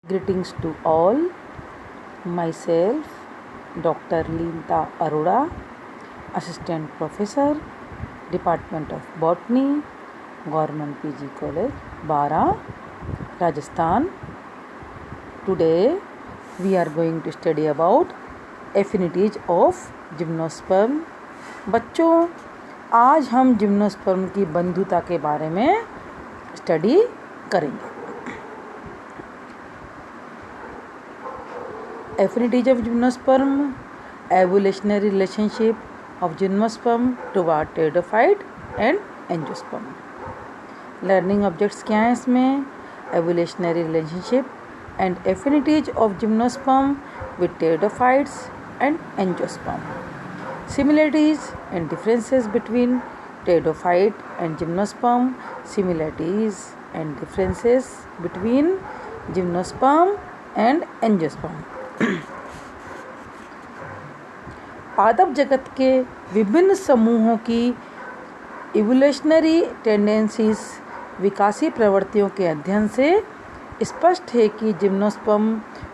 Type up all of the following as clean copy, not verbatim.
Greetings to all. Myself, Dr. Leenta Arora, Assistant Professor, Department of Botany, Government PG College, Bara, Rajasthan. Today, we are going to study about affinities of gymnosperm. बच्चों, आज हम gymnosperm की बंधुता के बारे में study करेंगे. Affinities of gymnosperm, evolutionary relationship of gymnosperm toward pteridophyte and angiosperm. Learning objects क्या हैं इसमें? Evolutionary relationship and affinities of gymnosperm with pteridophytes and angiosperm. Similarities and differences between pteridophyte and gymnosperm. Similarities and differences between gymnosperm and angiosperm. पादप जगत के विभिन्न समूहों की evolutionary tendencies विकासी प्रवृत्तियों के अध्ययन से स्पष्ट है कि जिम्नोस्पर्म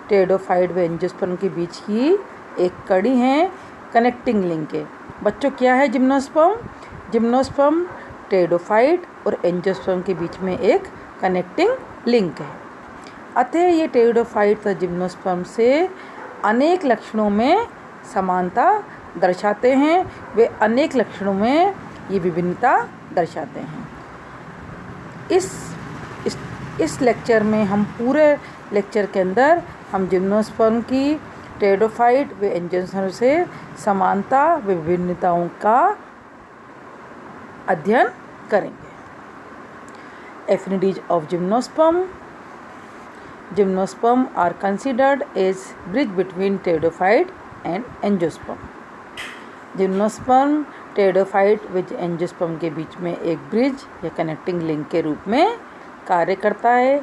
टेरिडोफाइट व एंजियोस्पर्म के बीच की एक कड़ी है, कनेक्टिंग लिंक है. बच्चों, क्या है जिम्नोस्पर्म? जिम्नोस्पर्म टेरिडोफाइट और एंजियोस्पर्म के बीच में एक कनेक्टिंग लिंक है. अतः ये टेरिडोफाइट तथा जिम्नोस्पर्म से अनेक लक्षणों में समानता दर्शाते हैं. वे अनेक लक्षणों में ये विभिन्नता दर्शाते हैं. इस लेक्चर में हम पूरे लेक्चर के अंदर हम जिम्नोस्पर्म की टेरिडोफाइट व एंजियोस्पर्म से समानता व विभिन्नताओं का अध्ययन करेंगे. Affinities of gymnosperm. Gymnosperm are considered as bridge between pteridophyte and angiosperm. Gymnosperm pteridophyte व एंजियोस्पर्म के बीच में एक ब्रिज या कनेक्टिंग लिंक के रूप में कार्य करता है.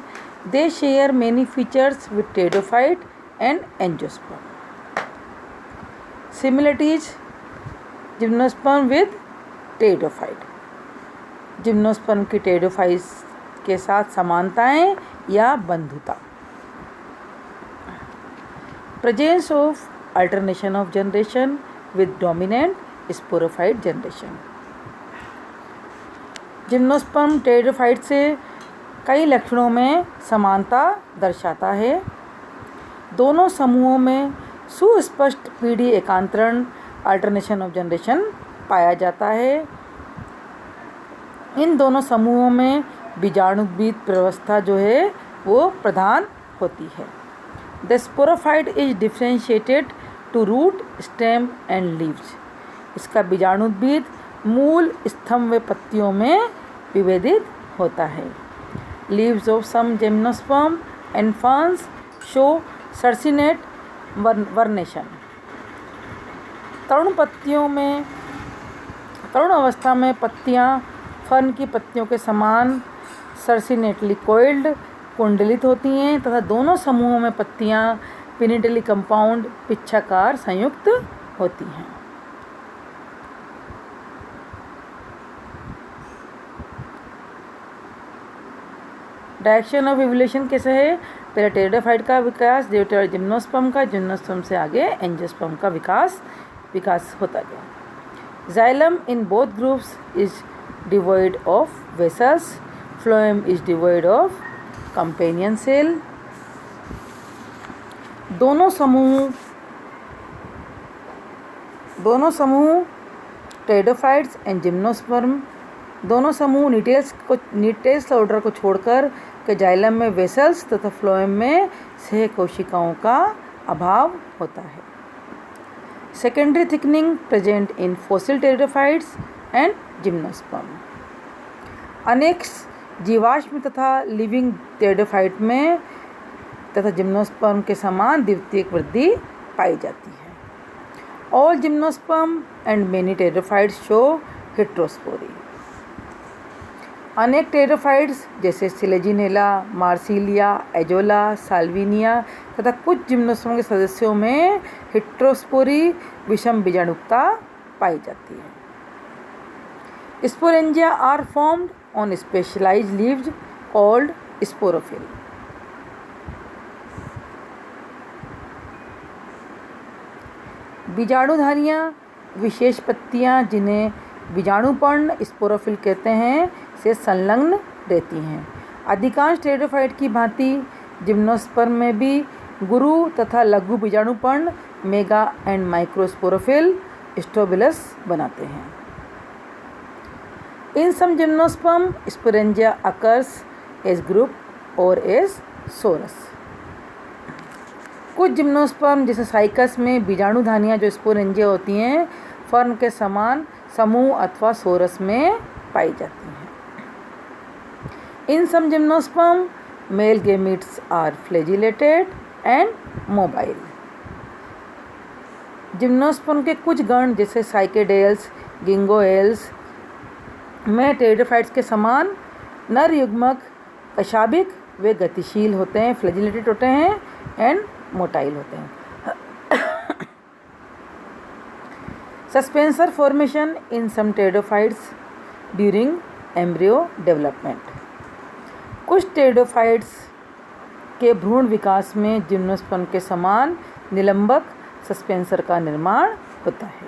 They share many features with pteridophyte and angiosperm. Similarities gymnosperm with pteridophyte. Gymnosperm की टेरिडोफाइट के साथ समानताएं या बंधुता. Presence of alternation of generation with dominant sporophyte generation. Gymnosperm pteridophyte से कई लक्षणों में समानता दर्शाता है. दोनों समूहों में सुस्पष्ट पीढ़ी एकांतरण अल्टरनेशन ऑफ जनरेशन पाया जाता है. इन दोनों समूहों में बीजाणुद्वीद व्यवस्था जो है वो प्रधान होती है. The sporophyte is differentiated to root, stem and leaves. इसका बीजाणुद्वीद मूल, स्तंभ व पत्तियों में विभेदित होता है. Leaves of some gymnosperm and ferns show circinate vernation. तरुण अवस्था में पत्तियां फर्न की पत्तियों के समान सर्सिनेटली कोइल्ड कुंडलित होती हैं तथा दोनों समूहों में पत्तियां पिनिटली कंपाउंड पिच्छाकार संयुक्त होती हैं. डायरेक्शन ऑफ इवोल्यूशन कैसे है? पहले टेरिडोफाइट का विकास, जिम्नोस्पर्म का, जिम्नोस्पर्म से आगे एंजियोस्पर्म का विकास होता गया. Xylem in both groups is devoid of vessels. Phloem is devoid of companion cell. दोनों समूह टेरिडोफाइट्स एंड जिम्नोस्पर्म दोनों समूह नीटेल्स ऑर्डर को छोड़कर के जाइलम में वेसल्स तथा फ्लोएम में सह कोशिकाओं का अभाव होता है. Secondary thickening present in fossil pteridophytes and gymnosperm. अनेक जीवाश्म तथा लिविंग टेरिडोफाइट में तथा जिम्नोस्पर्म के समान द्वितीयक वृद्धि पाई जाती है. All gymnosperm and many pteridophytes show heterospory. अनेक टेरिडोफाइट्स जैसे सिलेजिनेला, मार्सिलिया, एजोला, साल्विनिया तथा कुछ जिम्नोस्पर्म के सदस्यों में हेट्रोस्पोरी विषम बीजाणुकता पाई जाती है. Sporangia are formed on specialized leaves called sporophyll. बीजाणुधारियाँ विशेष पत्तियाँ, जिन्हें बीजाणुपर्ण स्पोरोफिल कहते हैं, से संलग्न रहती हैं। अधिकांश टेरिडोफाइट की भांति जिम्नोस्पर्म में भी गुरु तथा लघु बीजाणुपर्ण मेगा एंड माइक्रोस्पोरोफिल स्ट्रोबिलस बनाते हैं। In some gymnosperm, sporangia occurs as group or as sorus. कुछ जिम्नोस्पर्म जैसे साइकस में बीजाणुधानियाँ जो स्पोरेंजिया होती हैं, फर्न के समान समूह अथवा सोरस में पाई जाती हैं। In some gymnosperm, male gametes are flagellated and mobile. Gymnosperm के कुछ गण जैसे साइकेडेल्स, गिंगोएल्स में टेरिडोफाइट्स के समान नर युग्मक कशाभिक वे गतिशील होते हैं, फ्लैजिलेटेड होते हैं एंड मोटाइल होते हैं। Suspensor formation in some pteridophytes during embryo development. कुछ टेरिडोफाइट्स के भ्रूण विकास में जिम्नोस्पर्म के समान निलंबक सस्पेंसर का निर्माण होता है।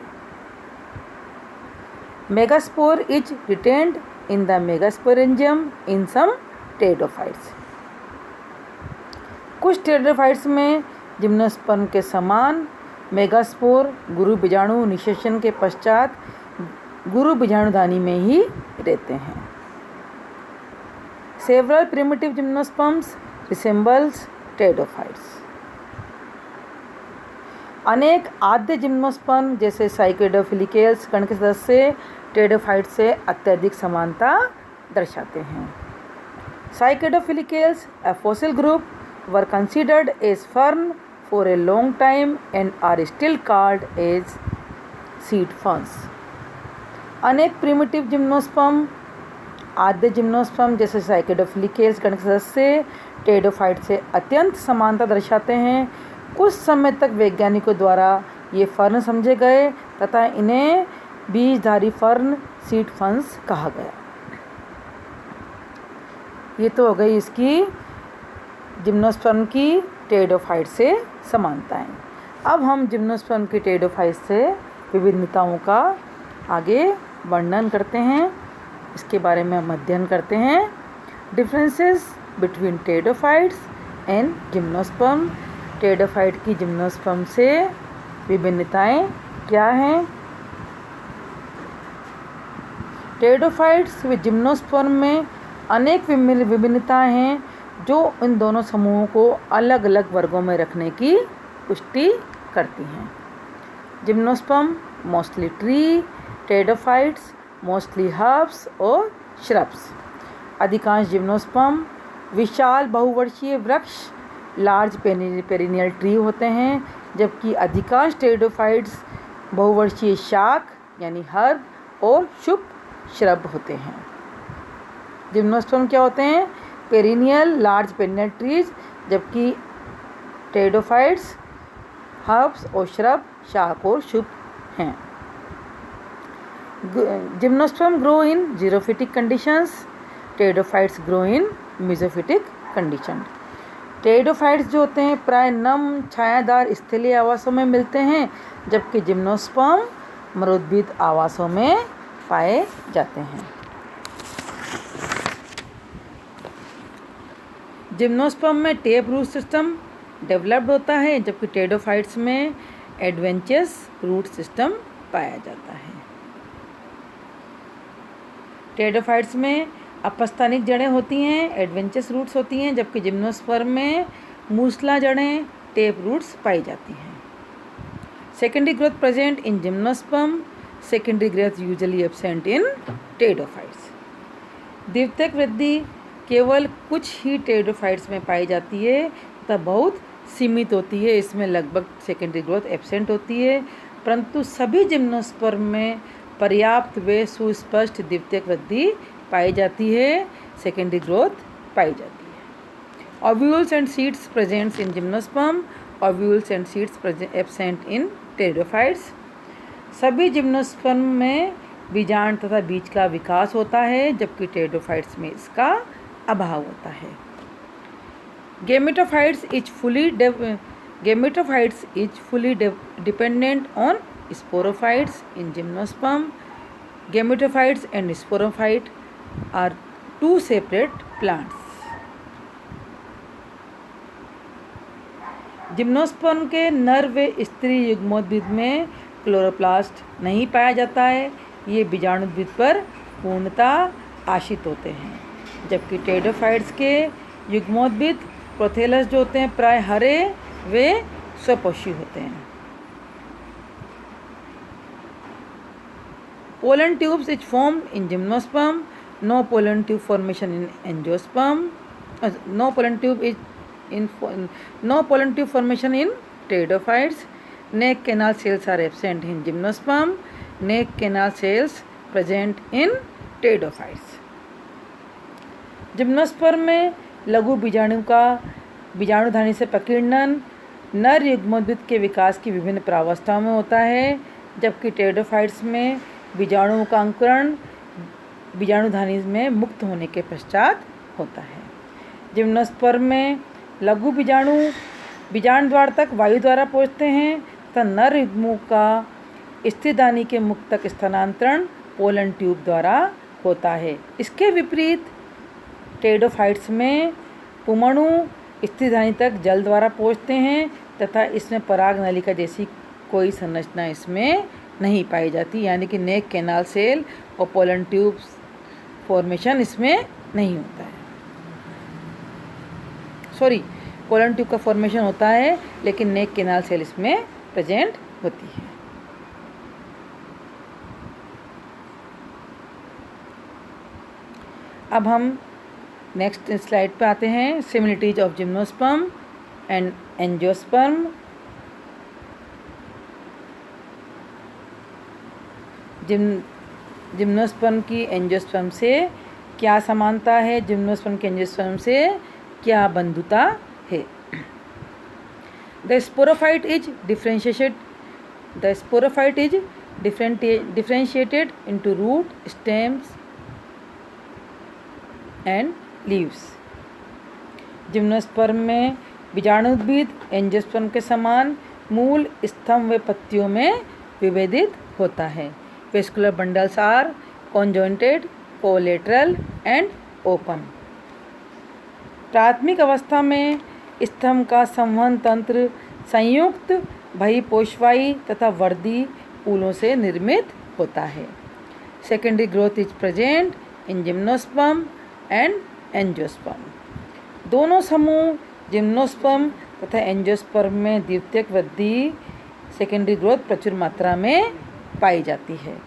Megaspore is retained in the megasporangium in some pteridophytes. कुछ टेरिडोफाइट्स में जिम्नोस्पर्म के समान मेगास्पोर गुरु बीजाणु निषेचन के पश्चात गुरु बीजाणुधानी में ही रहते हैं। Several primitive gymnosperms resembles pteridophytes. अनेक आद्य जिम्नोस्पर्म जैसे साइकेडोफिलिकेल्स गण के सदस्य टेरिडोफाइट से अत्यधिक समानता दर्शाते हैं। साइकेडोफिलिकेल्स, a fossil group, were considered as fern for a long time and are still called as seed ferns. अनेक प्रिमिटिव जिम्नोस्पर्म आद्य जिम्नोस्पर्म जैसे साइकेडोफिलिकेल्स गण के सदस्य टेरिडोफाइट से अत्यंत समानता दर्शाते हैं। कुछ समय तक वैज्ञानिकों द्वारा ये फर्न समझे गए तथा इन्हें बीजधारी फर्न सीड फर्न्स कहा गया। ये तो हो गई इसकी जिम्नोस्पर्म की टेरिडोफाइट से समानताएं। अब हम जिम्नोस्पर्म की टेरिडोफाइट से विभिन्नताओं का आगे वर्णन करते हैं, इसके बारे में हम अध्ययन करते हैं। Differences between pteridophytes and gymnosperm. Pteridophyte की जिम्नोस्पर्म से विभिन्नताएं क्या हैं? टेरिडोफाइट्स व जिम्नोस्पर्म में अनेक विभिन्नताएं हैं जो इन दोनों समूहों को अलग अलग वर्गों में रखने की पुष्टि करती हैं। Gymnosperm mostly tree, pteridophytes mostly herbs और श्रब्स। अधिकांश जिम्नोस्पर्म विशाल बहुवर्षीय वृक्ष लार्ज पेरिनियल ट्री होते हैं, जबकि अधिकांश टेरिडोफाइट्स बहुवर्षीय शाक यानी हर्ब और शुभ श्रब होते हैं। जिम्नोस्पर्म क्या होते हैं? पेरिनियल लार्ज पेरिनियल ट्रीज, जबकि टेरिडोफाइट्स हर्ब्स और श्रब शाक और शुभ हैं। Gymnosperm grow in xerophytic conditions, pteridophytes grow in mesophytic condition. Pteridophytes जो होते हैं प्राय नम छायादार स्थलीय आवासों में मिलते हैं, जबकि जिम्नोस्पर्म मरुद्भिद आवासों में पाए जाते हैं। जिम्नोस्पर्म में टेप रूट सिस्टम डेवलप्ड होता है, जबकि टेरिडोफाइट्स में एडवेंचस रूट सिस्टम पाया जाता है। टेरिडोफाइट्स में अपस्थानिक जड़ें होती हैं, एडवेंचस रूट्स होती हैं, जबकि जिम्नोस्पर्म में मूसला जड़ें टेप रूट्स पाई जाती हैं। Secondary growth present in gymnosperm, secondary growth usually absent in pteridophytes. द्वितीयक वृद्धि केवल कुछ ही टेरिडोफाइट्स में पाई जाती है तथा बहुत सीमित होती है, इसमें लगभग सेकेंडरी ग्रोथ एब्सेंट होती है, परंतु सभी जिम्नोस्पर्म में पर्याप्त व सुस्पष्ट द्वितीयक वृद्धि पाई जाती है, सेकेंडरी ग्रोथ पाई जाती है। Ovules and seeds presents in gymnosperm, ovules and seeds absent in pteridophytes. सभी जिम्नोस्पर्म में बीजांड तथा बीज का विकास होता है, जबकि टेरिडोफाइट्स में इसका अभाव होता है। Gametophytes is fully Gametophytes is fully dependent on sporophytes in gymnosperm. Gametophytes and sporophyte are two separate plants. Gymnosperm के नर व स्त्री युग्मोद्भिद में क्लोरोप्लास्ट नहीं पाया जाता है, ये बीजाणुद्भिद पर पूर्णतः आश्रित होते हैं, जबकि टेरिडोफाइट्स के युग्मोद्भिद प्रोथेलस जो होते हैं प्राय हरे वे स्वपोषी होते हैं। Pollen tubes is formed in gymnosperm, no pollen tube formation in angiosperm, no pollen tube formation in pteridophytes. Neck canal cells are absent in gymnosperm. Neck canal cells present in pteridophytes. Gymnosperm में लघु बीजाणु का बीजाणुधानी से प्रकीर्णन नर युग्मोद्भिद के विकास की विभिन्न प्रावस्थाओं में होता है, जबकि टेरिडोफाइट्स में बीजाणुओं का अंकुरण बीजाणुधानी में मुक्त होने के पश्चात होता है। जिम्नोस्पर्म में लघु बीजाणु बीजांड द्वार तक वायु द्वारा पहुँचते हैं तथा नर युग्मों का स्थिरदानी के मुख तक स्थानांतरण पोलन ट्यूब द्वारा होता है। इसके विपरीत टेरिडोफाइट्स में पुमणु स्थिरदानी तक जल द्वारा पहुँचते हैं तथा इसमें पराग नलिका जैसी कोई संरचना इसमें नहीं पाई जाती, यानी कि नेक कैनाल सेल और पोलन ट्यूब फॉर्मेशन इसमें नहीं होता है। पोलन ट्यूब का फॉर्मेशन होता है लेकिन नेक कैनाल सेल इसमें प्रेजेंट होती है। अब हम नेक्स्ट स्लाइड पे आते हैं, similarities of gymnosperm and angiosperm. Gymnosperm की एंजियोस्पर्म से क्या समानता है, जिम्नोस्पर्म की एंजियोस्पर्म से क्या बंधुता है। The sporophyte is differentiated into root, stems and leaves. Gymnosperm में बीजाणुद्भिद एंजियोस्पर्म के समान मूल, स्तंभ व पत्तियों में विभेदित होता है। Vascular bundles are conjointed, collateral and open. प्राथमिक अवस्था में स्तंभ का संवहन तंत्र संयुक्त बहिपोषवायी तथा वर्दी फूलों से निर्मित होता है। Secondary growth is present in gymnosperm and angiosperm. दोनों समूह जिम्नोस्पर्म तथा एंजियोस्पर्म में द्वितीयक वृद्धि, सेकेंडरी ग्रोथ प्रचुर मात्रा में पाई जाती है।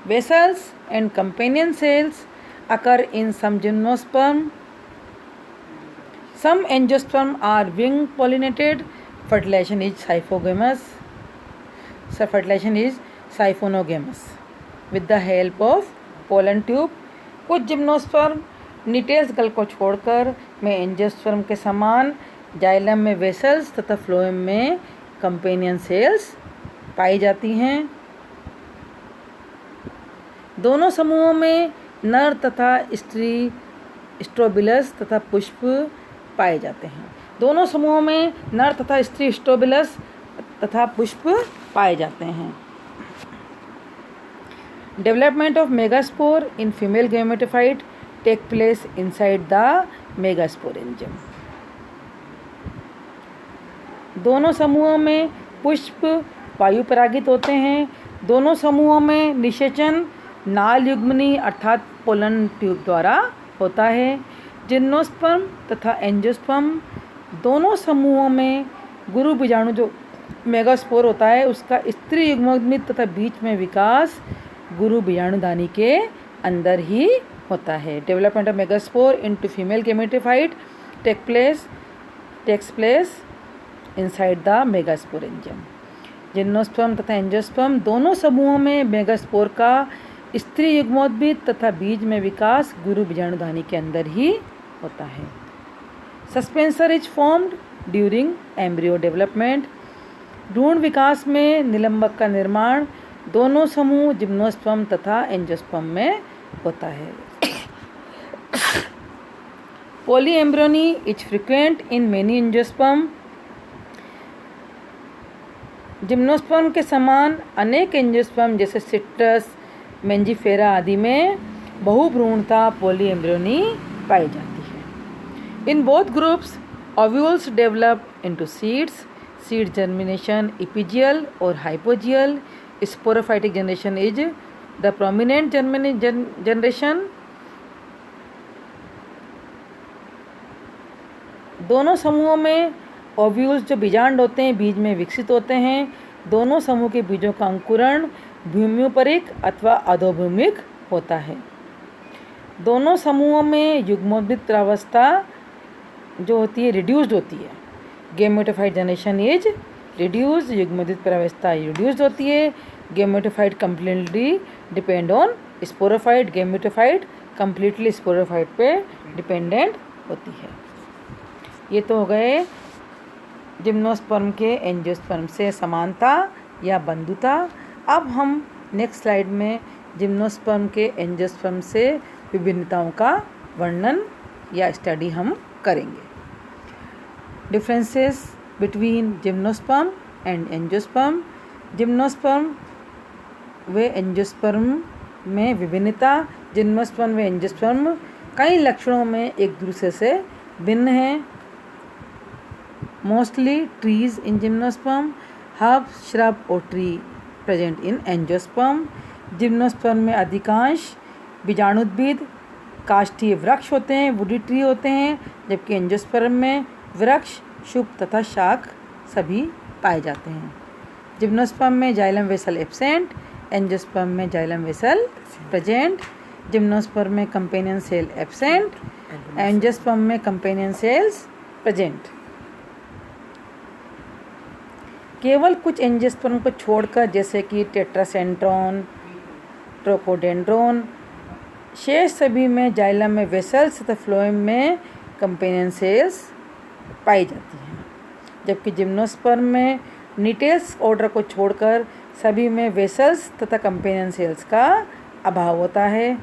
Vessels and companion cells occur in some gymnosperm. Some angiosperm are wing pollinated. Fertilization is siphonogamous with the help of pollen tube. कुछ जिम्नोस्पर्म निटेल्स गल को छोड़कर में एंजियोस्पर्म के समान जाइलम में वेसल्स तथा फ्लोएम में कंपेनियन सेल्स पाई जाती हैं। दोनों समूहों में नर तथा स्त्री स्ट्रोबिलस तथा पुष्प पाए जाते हैं। दोनों समूहों में नर तथा स्त्री स्ट्रोबिलस तथा पुष्प पाए जाते हैं। Development of megaspore in female gametophyte take place inside the megasporangium. दोनों समूहों में पुष्प वायु परागित होते हैं। दोनों समूहों में निषेचन नाल युग्मनी अर्थात पोलन ट्यूब द्वारा होता है। जिम्नोस्पर्म तथा एंजियोस्पर्म दोनों समूहों में गुरु बीजाणु जो मेगास्पोर होता है उसका स्त्री युग्मोद्भिद तथा बीच में विकास गुरु बीजाणुदानी के अंदर ही होता है। Development of megaspore into female gametophyte takes place inside the megasporangium. Gymnosperm तथा एंजियोस्पर्म दोनों समूहों में मेगास्पोर का स्त्री युग्मोद्भिद तथा बीज में विकास गुरु बीजाणुदानी के अंदर ही होता है। Suspensor is formed during embryo development. भ्रूण विकास में निलंबक का निर्माण दोनों समूह जिम्नोस्पर्म तथा एंजियोस्पर्म में होता है। Polyembryony is frequent in many angiosperm. Gymnosperm के समान अनेक एंजियोस्पर्म जैसे सिट्रस, मेंजिफेरा आदि में बहुभ्रूणता पॉलीएम्ब्रियोनी पाई जाती है। In both groups ovules develop into seeds, seed germination epigeal और hypogeal. Sporophytic generation is the prominent generation. दोनों समूहों में ओव्यूल्स जो बीजांड होते हैं बीज में विकसित होते हैं। दोनों समूह के बीजों का अंकुरण भूम्योपरिक अथवा अधोभूमिक होता है। दोनों समूहों में युग्मोद्भिद अवस्था जो होती है रिड्यूस्ड होती है। गेमेटोफाइट जनरेशन इज रिड्यूस्ड, युग्मोद्भिद अवस्था रिड्यूस्ड होती है। Gametophyte completely depend on sporophyte, gametophyte completely sporophyte पे डिपेंडेंट होती है। ये तो हो गए जिम्नोस्पर्म के एंजियोस्पर्म से समानता या बंधुता। अब हम नेक्स्ट स्लाइड में जिम्नोस्पर्म के एंजियोस्पर्म से विभिन्नताओं का वर्णन या स्टडी हम करेंगे। Differences between gymnosperm and angiosperm. Gymnosperm व एंजियोस्पर्म में विभिन्नता। जिम्नोस्पर्म व एंजियोस्पर्म कई लक्षणों में एक दूसरे से भिन्न हैं। Mostly trees in gymnosperm, herb, shrub और tree present in angiosperm. Gymnosperm में अधिकांश बीजाणुद्भिद काष्ठीय वृक्ष होते हैं, वुडी ट्री होते हैं, जबकि एंजियोस्पर्म में वृक्ष, शुभ तथा शाक सभी पाए जाते हैं। जिम्नोस्पर्म में जाइलम वेसल एब्सेंट, एंजियोस्पर्म में जाइलम वेसल प्रेजेंट। जिम्नोस्पर्म में कंपेनियन सेल एब्सेंट, एंजियोस्पर्म में कंपेनियन सेल्स प्रेजेंट। केवल कुछ एंजियोस्पर्म को छोड़कर जैसे कि टेट्रासेंट्रॉन, ट्रोकोडेंड्रोन, शेष सभी में जाइलम में वेसल्स तथा फ्लोएम में कंपेनियन सेल्स पाई जाती हैं। जबकि जिम्नोस्पर्म में निटेल्स ऑर्डर को छोड़कर सभी में वेसल्स तथा कंपेनियन सेल्स का अभाव होता है।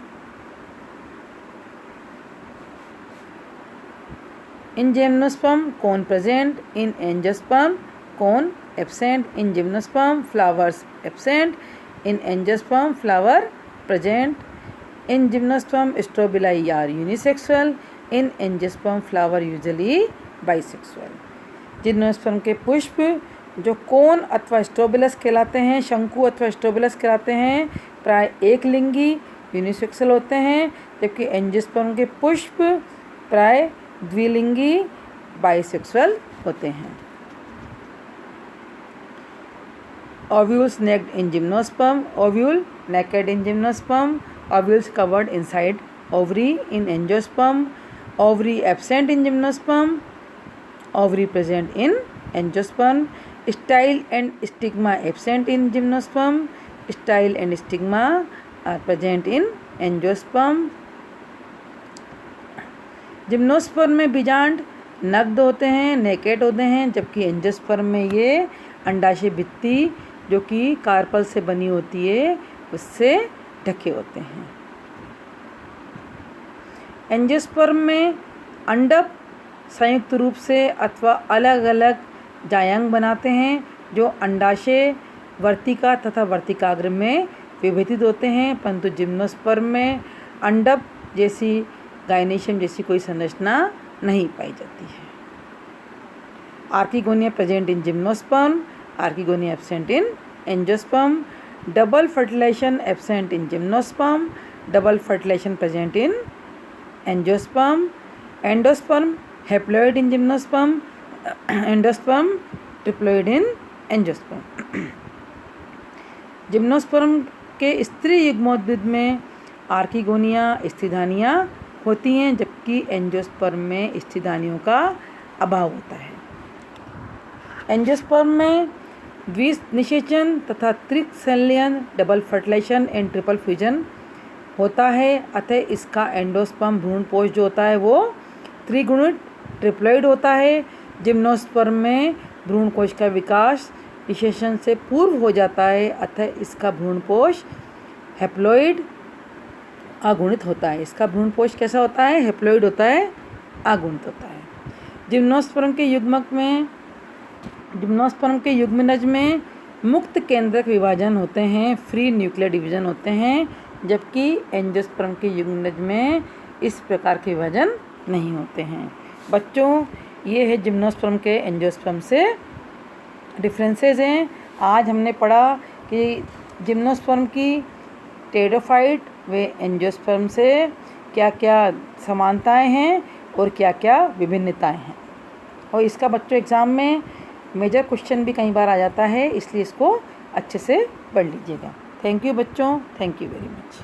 इन gymnosperm cone present, in angiosperm cone absent. In gymnosperm flowers absent, in angiosperm flower present. In gymnosperm strobili are unisexual, in angiosperm flower usually bisexual. Gymnosperm के पुष्प जो कोन अथवा स्ट्रोबिलस कहलाते हैं, शंकु अथवा स्ट्रोबिलस कहलाते हैं, प्राय एक लिंगी यूनिसेक्सुअल होते हैं, जबकि एंजियोस्पर्म के पुष्प प्राय द्विलिंगी बाइसेक्सुअल होते हैं। Ovules naked in gymnosperm, ovule naked in gymnosperm, ovules covered inside ovary in angiosperm, ovary absent in gymnosperm, ovary present in angiosperm, style and stigma absent in gymnosperm, style and stigma are present in angiosperm. Gymnosperm में बीजांड नग्न होते हैं, naked होते हैं, जबकि angiosperm में ये अंडाशय भित्ति जो कि कार्पल से बनी होती है उससे ढके होते हैं। एंजियोस्पर्म में अंडक संयुक्त रूप से अथवा अलग अलग जायांग बनाते हैं जो अंडाशय, वर्तिका तथा वर्तिकाग्र में विभेदित होते हैं, परंतु जिम्नोस्पर्म में अंडक जैसी गाइनेशियम जैसी कोई संरचना नहीं पाई जाती है। Archegonia present in gymnosperm, archegonia absent in angiosperm, double fertilization absent in gymnosperm, double fertilization present in angiosperm, endosperm haploid in gymnosperm, endosperm triploid in angiosperm. Gymnosperm के स्त्री युग्मोद्भिद में आर्किगोनिया स्थिधानियाँ होती हैं, जबकि एंजियोस्पर्म में स्थिधानियों का अभाव होता है। एंजियोस्पर्म में द्विनिषेचन तथा त्रिसंलयन, double fertilisation and triple fusion होता है, अतः इसका एंडोस्पर्म भ्रूणपोष जो होता है वो त्रिगुणित ट्रिप्लॉइड होता है। जिम्नोस्पर्म में भ्रूणकोश का विकास निषेचन से पूर्व हो जाता है, अतः इसका भ्रूणपोष हैप्लॉइड अगुणित होता है। इसका भ्रूणपोष कैसा होता है? हैप्लॉइड होता है, अगुणित होता है। जिम्नोस्पर्म के युग्मक में जिम्नोस्पर्म के युग्मनज में मुक्त केंद्रक विभाजन होते हैं, फ्री न्यूक्लियर डिवीजन होते हैं, जबकि एंजियोस्पर्म के युग्मनज में इस प्रकार के विभाजन नहीं होते हैं। बच्चों, ये है जिम्नोस्पर्म के एंजियोस्पर्म से डिफरेंसेस हैं। आज हमने पढ़ा कि जिम्नोस्पर्म की टेरिडोफाइट व एंजियोस्पर्म से क्या क्या समानताएं हैं और क्या क्या विभिन्नताएं हैं। और इसका बच्चों एग्ज़ाम में मेजर क्वेश्चन भी कई बार आ जाता है, इसलिए इसको अच्छे से पढ़ लीजिएगा। थैंक यू बच्चों, थैंक यू वेरी मच।